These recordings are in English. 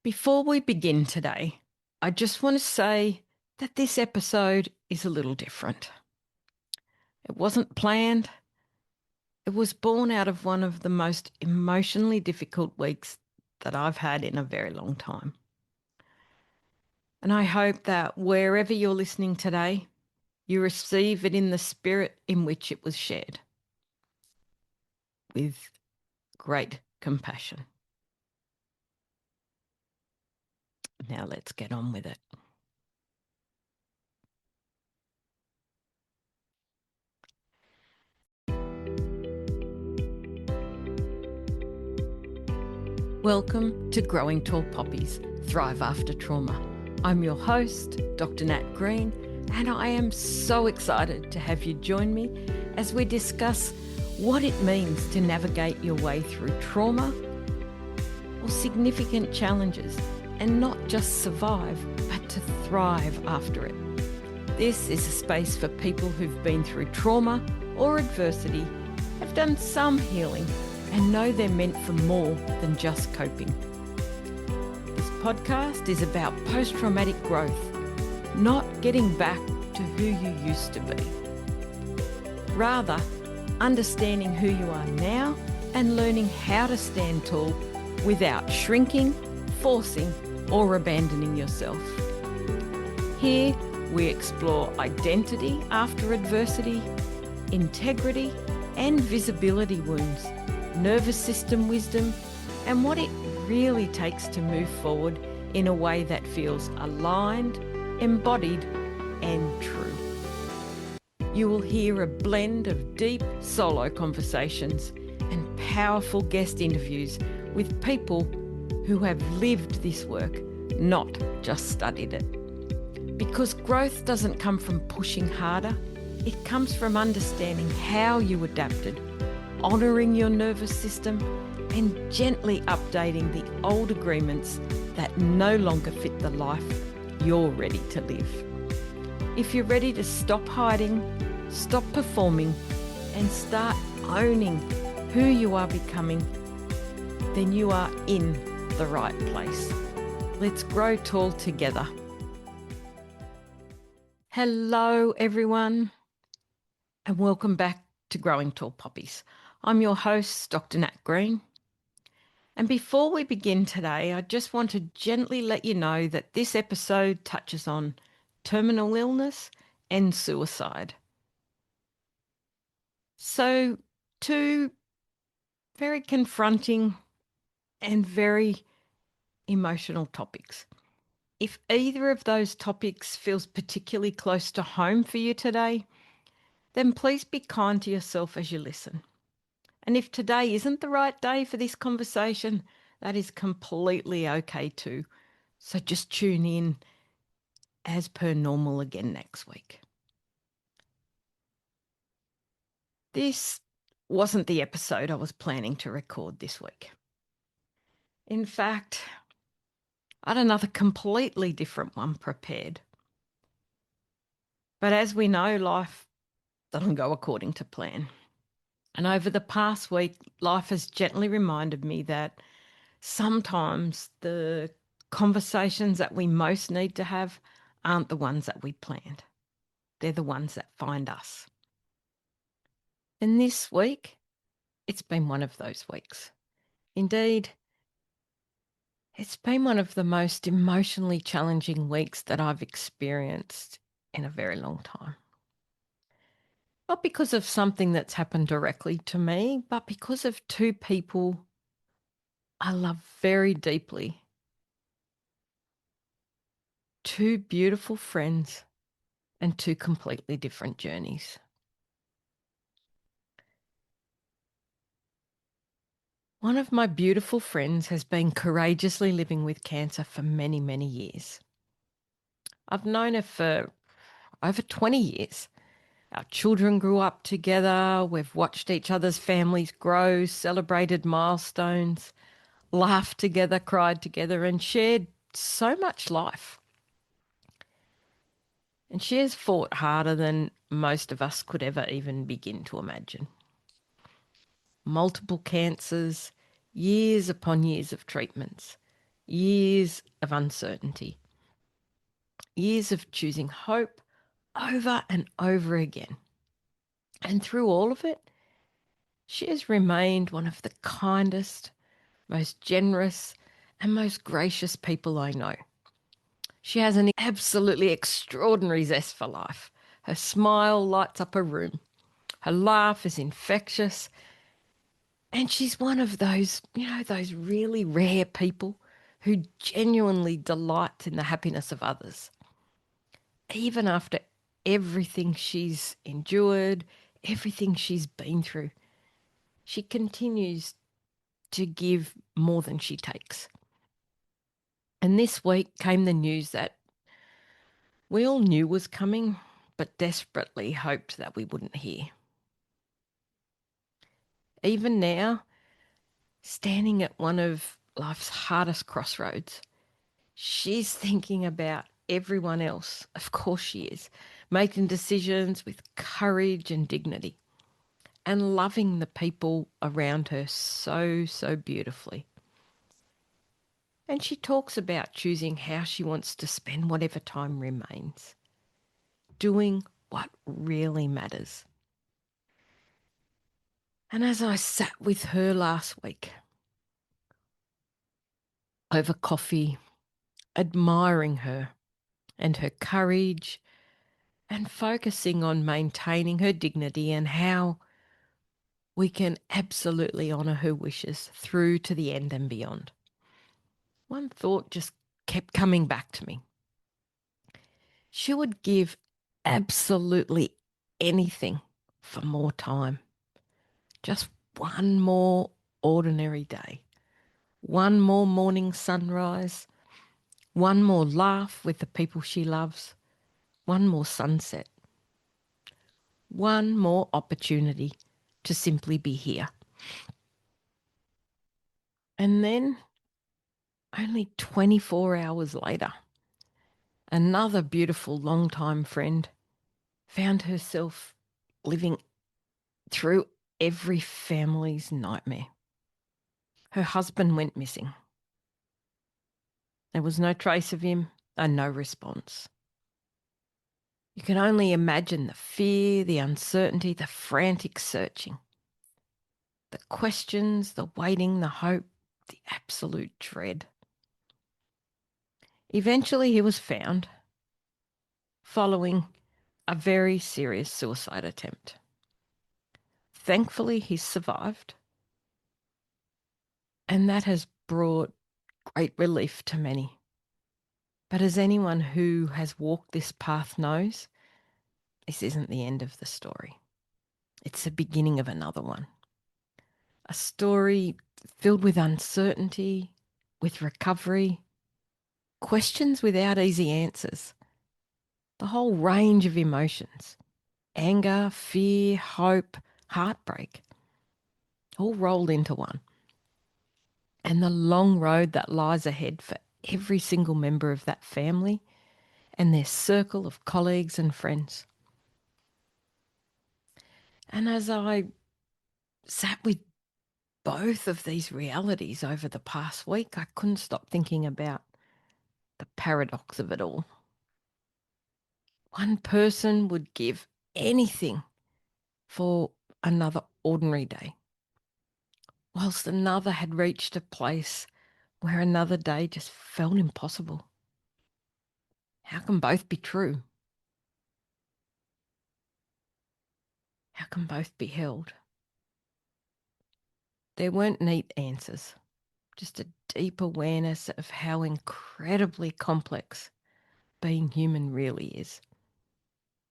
Before we begin today, I just want to say that this episode is a little different. It wasn't planned. It was born out of one of the most emotionally difficult weeks that I've had in a very long time. And I hope that wherever you're listening today, you receive it in the spirit in which it was shared, with great compassion. Now let's get on with it. Welcome to Growing Tall Poppies, Thrive After Trauma. I'm your host, Dr. Nat Green, and I am so excited to have you join me as we discuss what it means to navigate your way through trauma or significant challenges and not just survive, but to thrive after it. This is a space for people who've been through trauma or adversity, have done some healing, and know they're meant for more than just coping. This podcast is about post-traumatic growth, not getting back to who you used to be. Rather, understanding who you are now and learning how to stand tall without shrinking, forcing, or abandoning yourself. Here, we explore identity after adversity, integrity and visibility wounds, nervous system wisdom, and what it really takes to move forward in a way that feels aligned, embodied, and true. You will hear a blend of deep solo conversations and powerful guest interviews with people who have lived this work, not just studied it. Because growth doesn't come from pushing harder, it comes from understanding how you adapted, honouring your nervous system, and gently updating the old agreements that no longer fit the life you're ready to live. If you're ready to stop hiding, stop performing, and start owning who you are becoming, then you are in the right place. Let's grow tall together. Hello, everyone, and welcome back to Growing Tall Poppies. I'm your host, Dr. Nat Green. And before we begin today, I just want to gently let you know that this episode touches on terminal illness and suicide. So, two very confronting and very emotional topics. If either of those topics feels particularly close to home for you today, then please be kind to yourself as you listen. And if today isn't the right day for this conversation, that is completely okay too. So just tune in as per normal again next week. This wasn't the episode I was planning to record this week. In fact, I had another completely different one prepared. But as we know, life doesn't go according to plan. And over the past week, life has gently reminded me that sometimes the conversations that we most need to have aren't the ones that we planned. They're the ones that find us. And this week, it's been one of those weeks. Indeed, it's been one of the most emotionally challenging weeks that I've experienced in a very long time. Not because of something that's happened directly to me, but because of two people I love very deeply. Two beautiful friends and two completely different journeys. One of my beautiful friends has been courageously living with cancer for many, many years. I've known her for over 20 years. Our children grew up together. We've watched each other's families grow, celebrated milestones, laughed together, cried together, and shared so much life. And she has fought harder than most of us could ever even begin to imagine. Multiple cancers, years upon years of treatments, years of uncertainty, years of choosing hope over and over again. And through all of it, she has remained one of the kindest, most generous, and most gracious people I know. She has an absolutely extraordinary zest for life. Her smile lights up a room. Her laugh is infectious. And she's one of those, those really rare people who genuinely delights in the happiness of others. Even after everything she's endured, everything she's been through, she continues to give more than she takes. And this week came the news that we all knew was coming, but desperately hoped that we wouldn't hear. Even now, standing at one of life's hardest crossroads, she's thinking about everyone else. Of course she is, making decisions with courage and dignity and loving the people around her so, so beautifully. And she talks about choosing how she wants to spend whatever time remains, doing what really matters. And as I sat with her last week over coffee, admiring her and her courage and focusing on maintaining her dignity and how we can absolutely honour her wishes through to the end and beyond, one thought just kept coming back to me. She would give absolutely anything for more time. Just one more ordinary day. One more morning sunrise. One more laugh with the people she loves. One more sunset. One more opportunity to simply be here. And then, only 24 hours later, another beautiful long-time friend found herself living through every family's nightmare. Her husband went missing. There was no trace of him and no response. You can only imagine the fear, the uncertainty, the frantic searching, the questions, the waiting, the hope, the absolute dread. Eventually he was found following a very serious suicide attempt. Thankfully, he survived, and that has brought great relief to many. But as anyone who has walked this path knows, this isn't the end of the story. It's the beginning of another one. A story filled with uncertainty, with recovery, questions without easy answers, the whole range of emotions, anger, fear, hope, heartbreak, all rolled into one. And the long road that lies ahead for every single member of that family and their circle of colleagues and friends. And as I sat with both of these realities over the past week, I couldn't stop thinking about the paradox of it all. One person would give anything for another ordinary day, whilst another had reached a place where another day just felt impossible. How can both be true? How can both be held? There weren't neat answers, just a deep awareness of how incredibly complex being human really is.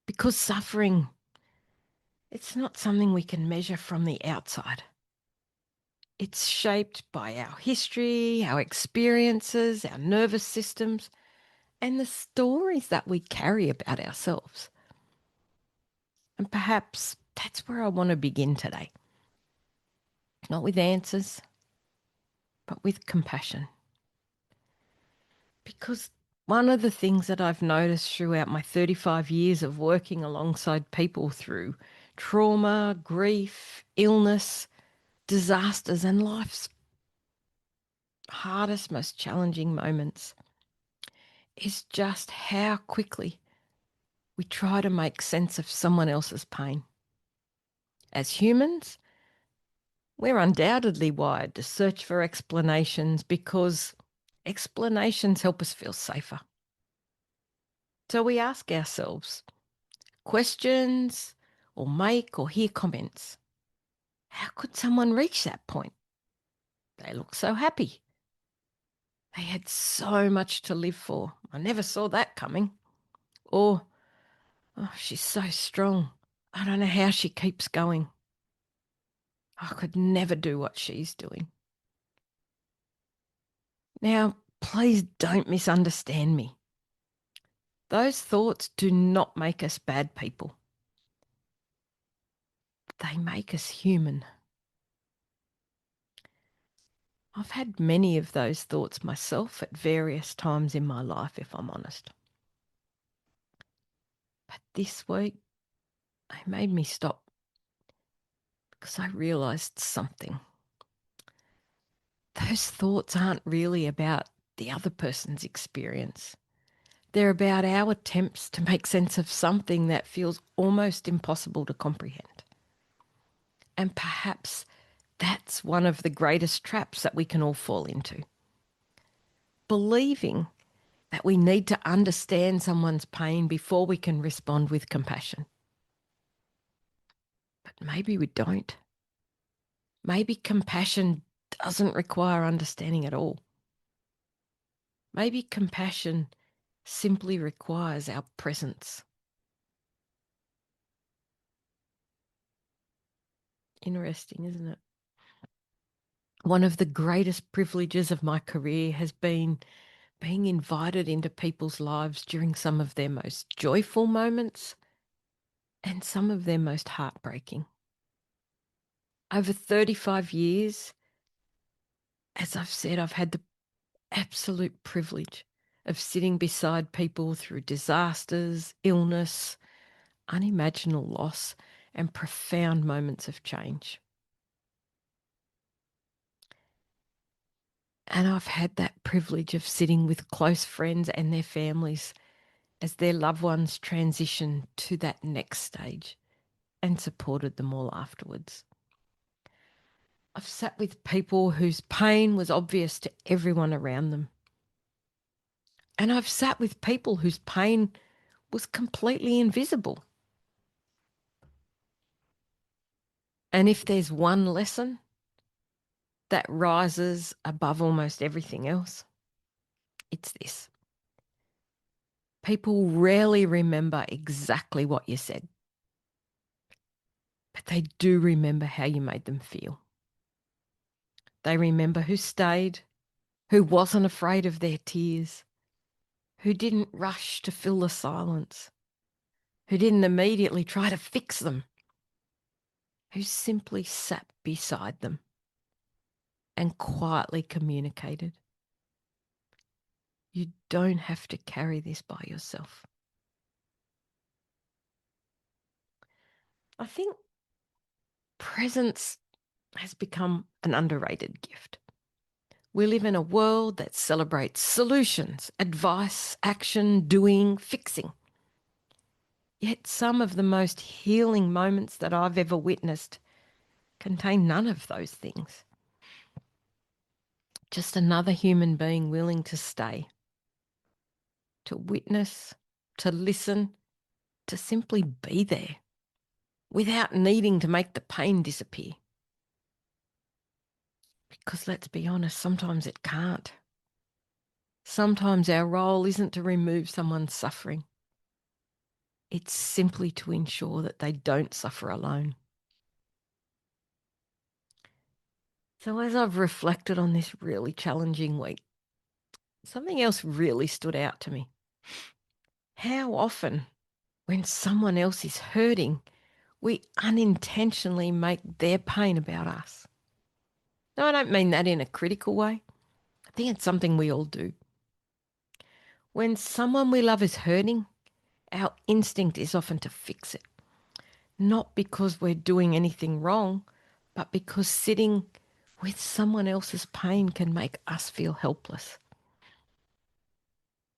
Because suffering, it's not something we can measure from the outside. It's shaped by our history, our experiences, our nervous systems, and the stories that we carry about ourselves. And perhaps that's where I want to begin today. Not with answers, but with compassion. Because one of the things that I've noticed throughout my 35 years of working alongside people through trauma, grief, illness, disasters, and life's hardest, most challenging moments is just how quickly we try to make sense of someone else's pain. As humans, we're undoubtedly wired to search for explanations because explanations help us feel safer. So we ask ourselves questions or make or hear comments. How could someone reach that point? They look so happy. They had so much to live for. I never saw that coming. Or, oh, she's so strong. I don't know how she keeps going. I could never do what she's doing. Now, please don't misunderstand me. Those thoughts do not make us bad people. They make us human. I've had many of those thoughts myself at various times in my life, if I'm honest. But this week, they made me stop because I realised something. Those thoughts aren't really about the other person's experience. They're about our attempts to make sense of something that feels almost impossible to comprehend. And perhaps that's one of the greatest traps that we can all fall into. Believing that we need to understand someone's pain before we can respond with compassion. But maybe we don't. Maybe compassion doesn't require understanding at all. Maybe compassion simply requires our presence. Interesting, isn't it? One of the greatest privileges of my career has been being invited into people's lives during some of their most joyful moments and some of their most heartbreaking. Over 35 years, as I've said, I've had the absolute privilege of sitting beside people through disasters, illness, unimaginable loss, and profound moments of change. And I've had that privilege of sitting with close friends and their families as their loved ones transition to that next stage and supported them all afterwards. I've sat with people whose pain was obvious to everyone around them. And I've sat with people whose pain was completely invisible. And if there's one lesson that rises above almost everything else, it's this. People rarely remember exactly what you said, but they do remember how you made them feel. They remember who stayed, who wasn't afraid of their tears, who didn't rush to fill the silence, who didn't immediately try to fix them, who simply sat beside them and quietly communicated. You don't have to carry this by yourself. I think presence has become an underrated gift. We live in a world that celebrates solutions, advice, action, doing, fixing. Yet some of the most healing moments that I've ever witnessed contain none of those things. Just another human being willing to stay, to witness, to listen, to simply be there without needing to make the pain disappear. Because let's be honest, sometimes it can't. Sometimes our role isn't to remove someone's suffering. It's simply to ensure that they don't suffer alone. So as I've reflected on this really challenging week, something else really stood out to me. How often, when someone else is hurting, we unintentionally make their pain about us. Now, I don't mean that in a critical way. I think it's something we all do. When someone we love is hurting, our instinct is often to fix it. Not because we're doing anything wrong, but because sitting with someone else's pain can make us feel helpless.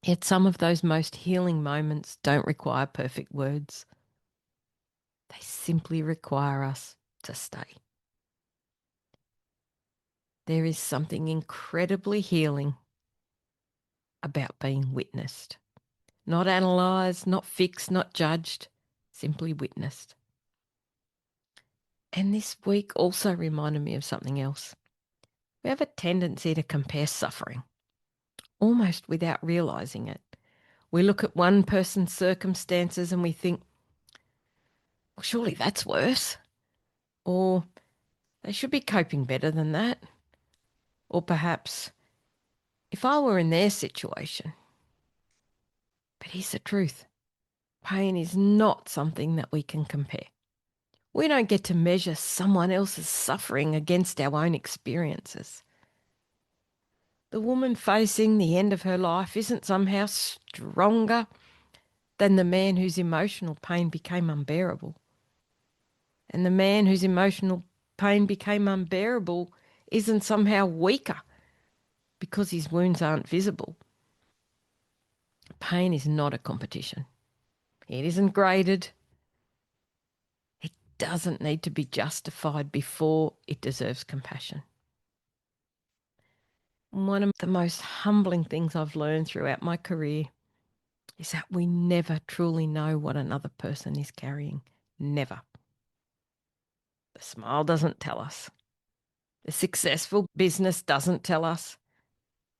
Yet some of those most healing moments don't require perfect words. They simply require us to stay. There is something incredibly healing about being witnessed. Not analysed, not fixed, not judged, simply witnessed. And this week also reminded me of something else. We have a tendency to compare suffering, almost without realising it. We look at one person's circumstances and we think, well, surely that's worse. Or they should be coping better than that. Or perhaps, if I were in their situation. But here's the truth. Pain is not something that we can compare. We don't get to measure someone else's suffering against our own experiences. The woman facing the end of her life isn't somehow stronger than the man whose emotional pain became unbearable. And the man whose emotional pain became unbearable isn't somehow weaker because his wounds aren't visible. Pain is not a competition. It isn't graded. It doesn't need to be justified before it deserves compassion. One of the most humbling things I've learned throughout my career is that we never truly know what another person is carrying. Never. The smile doesn't tell us. The successful business doesn't tell us.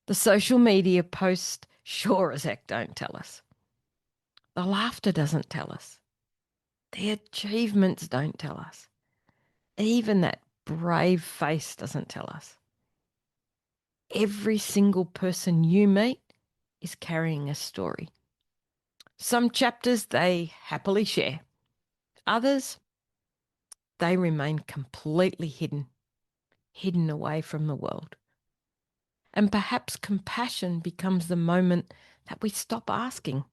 The social media posts sure as heck don't tell us. The laughter doesn't tell us. The achievements don't tell us. Even that brave face doesn't tell us. Every single person you meet is carrying a story. Some chapters they happily share. Others, they remain completely hidden away from the world. And perhaps compassion becomes the moment that we stop asking,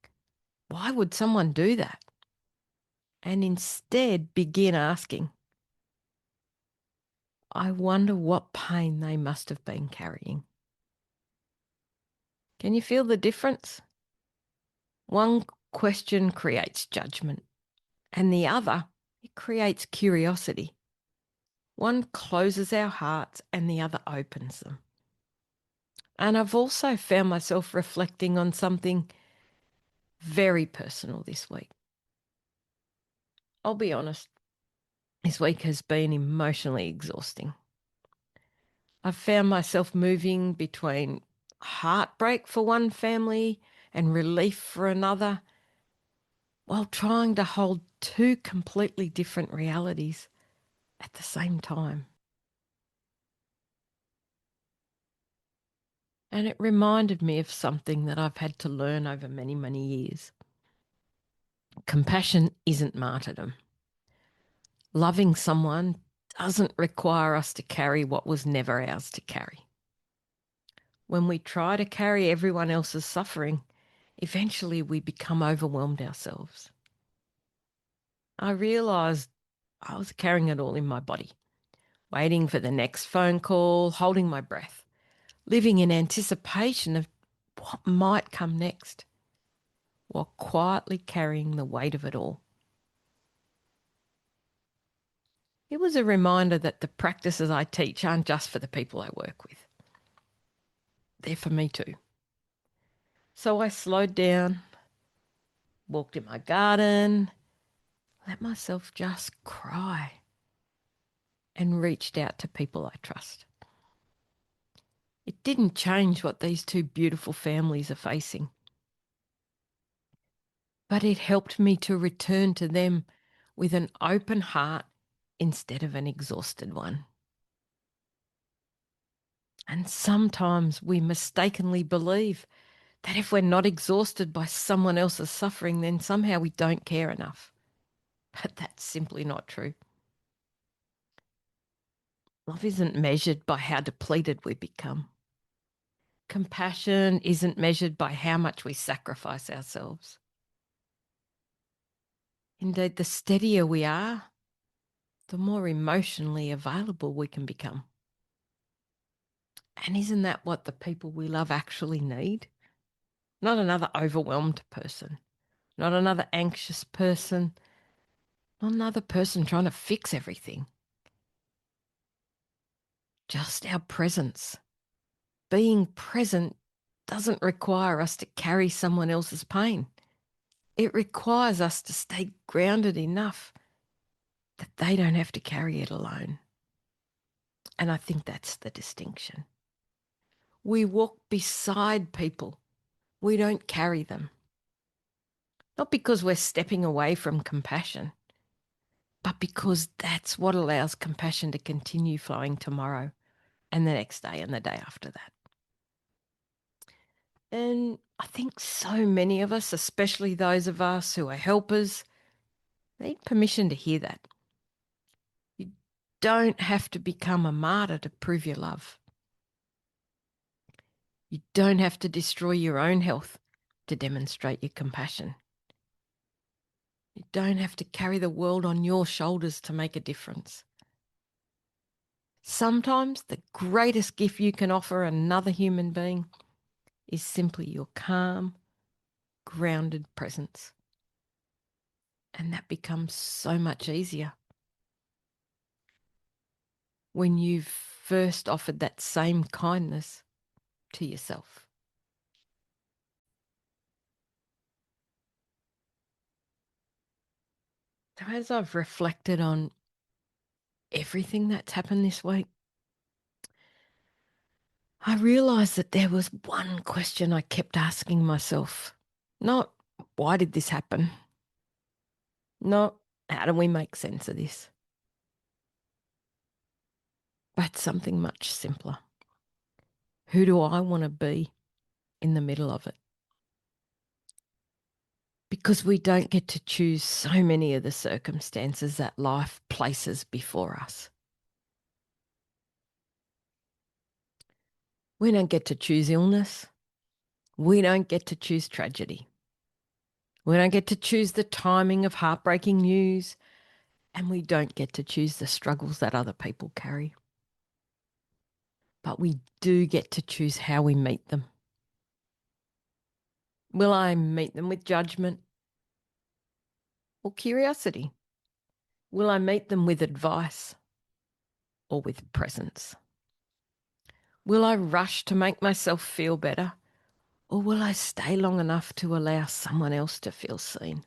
why would someone do that? And instead begin asking, I wonder what pain they must have been carrying. Can you feel the difference? One question creates judgment, and the other, it creates curiosity. One closes our hearts and the other opens them. And I've also found myself reflecting on something very personal this week. I'll be honest, this week has been emotionally exhausting. I've found myself moving between heartbreak for one family and relief for another, while trying to hold two completely different realities at the same time. And it reminded me of something that I've had to learn over many, many years. Compassion isn't martyrdom. Loving someone doesn't require us to carry what was never ours to carry. When we try to carry everyone else's suffering, eventually we become overwhelmed ourselves. I realised I was carrying it all in my body, waiting for the next phone call, holding my breath, living in anticipation of what might come next, while quietly carrying the weight of it all. It was a reminder that the practices I teach aren't just for the people I work with. They're for me too. So I slowed down, walked in my garden, let myself just cry, and reached out to people I trust. It didn't change what these two beautiful families are facing, but it helped me to return to them with an open heart instead of an exhausted one. And sometimes we mistakenly believe that if we're not exhausted by someone else's suffering, then somehow we don't care enough. But that's simply not true. Love isn't measured by how depleted we become. Compassion isn't measured by how much we sacrifice ourselves. Indeed, the steadier we are, the more emotionally available we can become. And isn't that what the people we love actually need? Not another overwhelmed person, not another anxious person, not another person trying to fix everything. Just our presence. Being present doesn't require us to carry someone else's pain. It requires us to stay grounded enough that they don't have to carry it alone. And I think that's the distinction. We walk beside people. We don't carry them. Not because we're stepping away from compassion, but because that's what allows compassion to continue flowing tomorrow and the next day and the day after that. And I think so many of us, especially those of us who are helpers, need permission to hear that. You don't have to become a martyr to prove your love. You don't have to destroy your own health to demonstrate your compassion. You don't have to carry the world on your shoulders to make a difference. Sometimes the greatest gift you can offer another human being is simply your calm, grounded presence. And that becomes so much easier when you've first offered that same kindness to yourself. So as I've reflected on everything that's happened this week, I realised that there was one question I kept asking myself. Not, why did this happen? Not, how do we make sense of this? But something much simpler. Who do I want to be in the middle of it? Because we don't get to choose so many of the circumstances that life places before us. We don't get to choose illness. We don't get to choose tragedy. We don't get to choose the timing of heartbreaking news, and we don't get to choose the struggles that other people carry. But we do get to choose how we meet them. Will I meet them with judgment or curiosity? Will I meet them with advice or with presence? Will I rush to make myself feel better, or will I stay long enough to allow someone else to feel seen?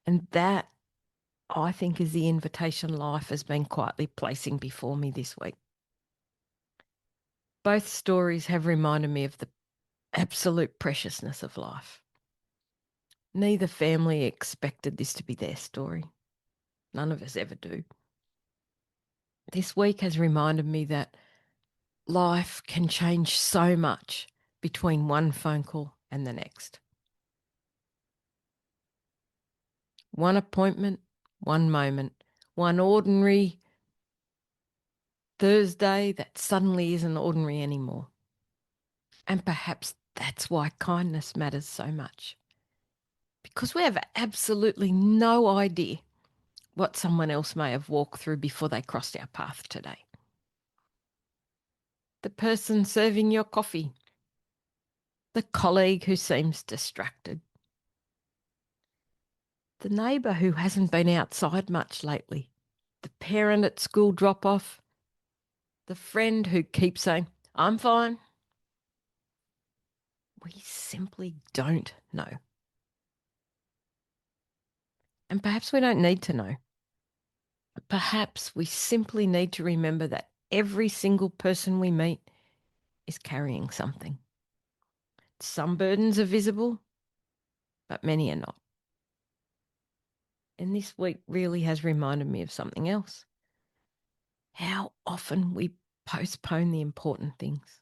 And that, I think, is the invitation life has been quietly placing before me this week. Both stories have reminded me of the absolute preciousness of life. Neither family expected this to be their story. None of us ever do. This week has reminded me that life can change so much between one phone call and the next. One appointment, one moment, one ordinary Thursday that suddenly isn't ordinary anymore. And perhaps that's why kindness matters so much. Because we have absolutely no idea what someone else may have walked through before they crossed our path today. The person serving your coffee, the colleague who seems distracted, the neighbour who hasn't been outside much lately, the parent at school drop-off, the friend who keeps saying, I'm fine. We simply don't know. And perhaps we don't need to know. Perhaps we simply need to remember that every single person we meet is carrying something. Some burdens are visible, but many are not. And this week really has reminded me of something else. How often we postpone the important things.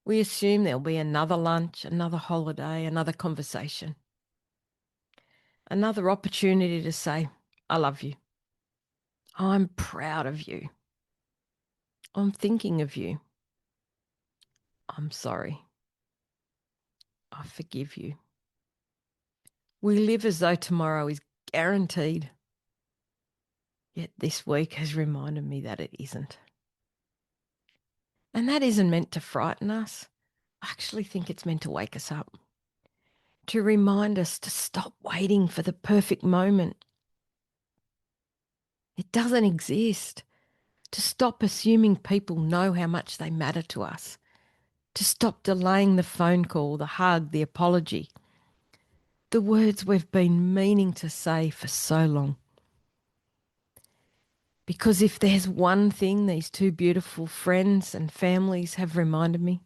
We assume there'll be another lunch, another holiday, another conversation, another opportunity to say, I love you. I'm proud of you. I'm thinking of you. I'm sorry. I forgive you. We live as though tomorrow is guaranteed. Yet this week has reminded me that it isn't. And that isn't meant to frighten us. I actually think it's meant to wake us up, to remind us to stop waiting for the perfect moment. It doesn't exist. To stop assuming people know how much they matter to us. To stop delaying the phone call, the hug, the apology. The words we've been meaning to say for so long. Because if there's one thing these two beautiful friends and families have reminded me,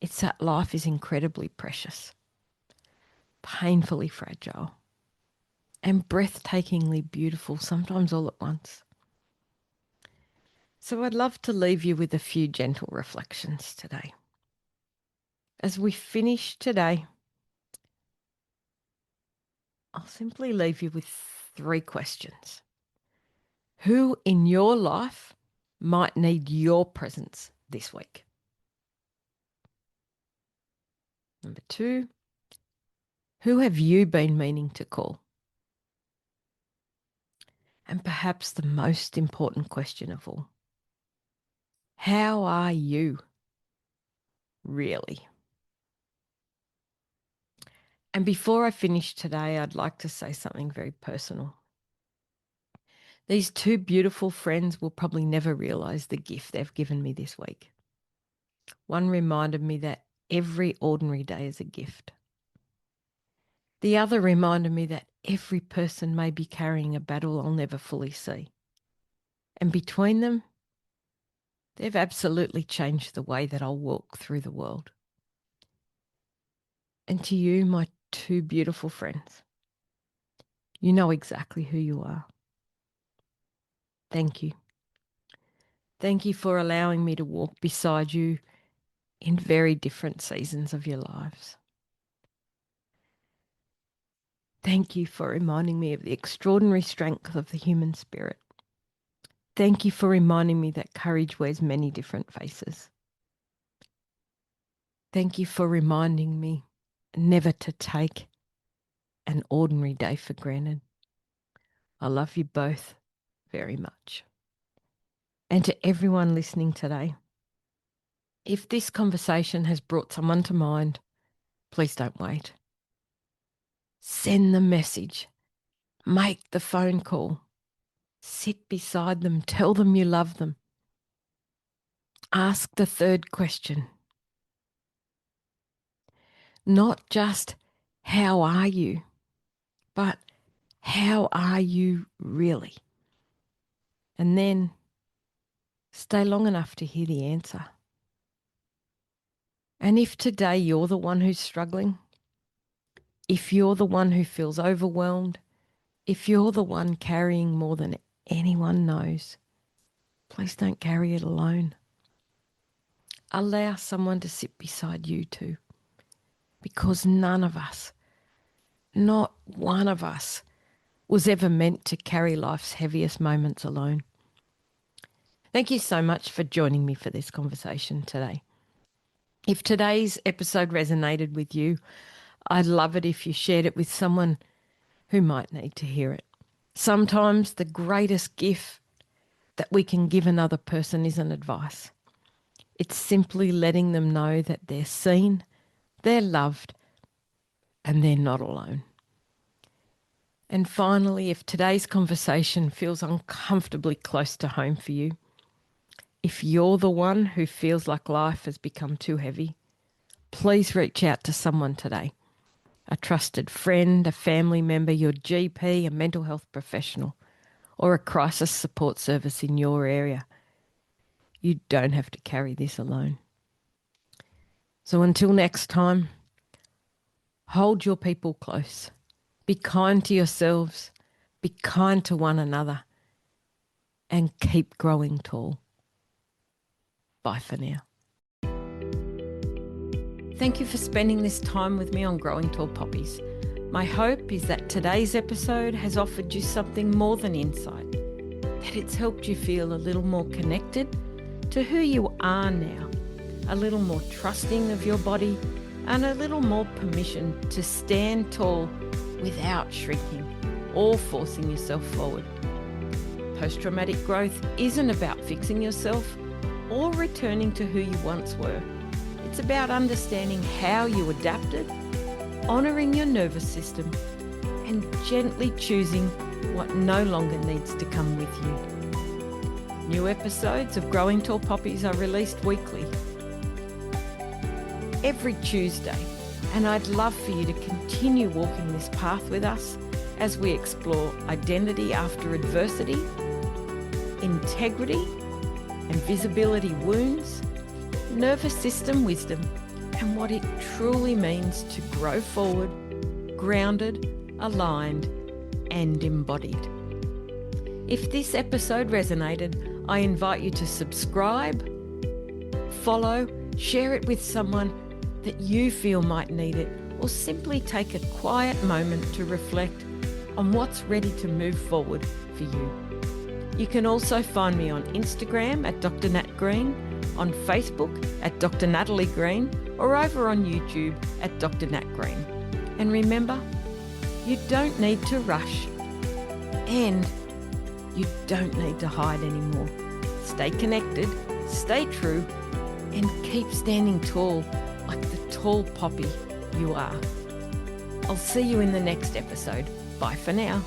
it's that life is incredibly precious, painfully fragile, and breathtakingly beautiful, sometimes all at once. So I'd love to leave you with a few gentle reflections today. As we finish today, I'll simply leave you with 3 questions. Who in your life might need your presence this week? Number 2, who have you been meaning to call? And perhaps the most important question of all, how are you really? And before I finish today, I'd like to say something very personal. These 2 beautiful friends will probably never realise the gift they've given me this week. One reminded me that every ordinary day is a gift. The other reminded me that every person may be carrying a battle I'll never fully see. And between them, they've absolutely changed the way that I'll walk through the world. And to you, my 2 beautiful friends, you know exactly who you are. Thank you. Thank you for allowing me to walk beside you in very different seasons of your lives. Thank you for reminding me of the extraordinary strength of the human spirit. Thank you for reminding me that courage wears many different faces. Thank you for reminding me never to take an ordinary day for granted. I love you both very much. And to everyone listening today, if this conversation has brought someone to mind, please don't wait. Send the message. Make the phone call. Sit beside them. Tell them you love them. Ask the 3rd question. Not just, how are you? But how are you really? And then stay long enough to hear the answer. And if today you're the one who's struggling, if you're the one who feels overwhelmed, if you're the one carrying more than anyone knows, please don't carry it alone. Allow someone to sit beside you too, because none of us, not one of us, was ever meant to carry life's heaviest moments alone. Thank you so much for joining me for this conversation today. If today's episode resonated with you, I'd love it if you shared it with someone who might need to hear it. Sometimes the greatest gift that we can give another person isn't advice. It's simply letting them know that they're seen, they're loved, and they're not alone. And finally, if today's conversation feels uncomfortably close to home for you, if you're the one who feels like life has become too heavy, please reach out to someone today. A trusted friend, a family member, your GP, a mental health professional, or a crisis support service in your area. You don't have to carry this alone. So until next time, hold your people close. Be kind to yourselves, be kind to one another, and keep growing tall. Bye for now. Thank you for spending this time with me on Growing Tall Poppies. My hope is that today's episode has offered you something more than insight, that it's helped you feel a little more connected to who you are now, a little more trusting of your body, and a little more permission to stand tall without shrinking or forcing yourself forward. Post-traumatic growth isn't about fixing yourself, or returning to who you once were. It's about understanding how you adapted, honouring your nervous system, and gently choosing what no longer needs to come with you. New episodes of Growing Tall Poppies are released weekly, every Tuesday, and I'd love for you to continue walking this path with us as we explore identity after adversity, integrity and visibility wounds, nervous system wisdom, and what it truly means to grow forward, grounded, aligned, and embodied. If this episode resonated, I invite you to subscribe, follow, share it with someone that you feel might need it, or simply take a quiet moment to reflect on what's ready to move forward for you. You can also find me on Instagram at Dr. Nat Green, on Facebook at Dr. Natalie Green, or over on YouTube at Dr. Nat Green. And remember, you don't need to rush, and you don't need to hide anymore. Stay connected, stay true, and keep standing tall like the tall poppy you are. I'll see you in the next episode. Bye for now.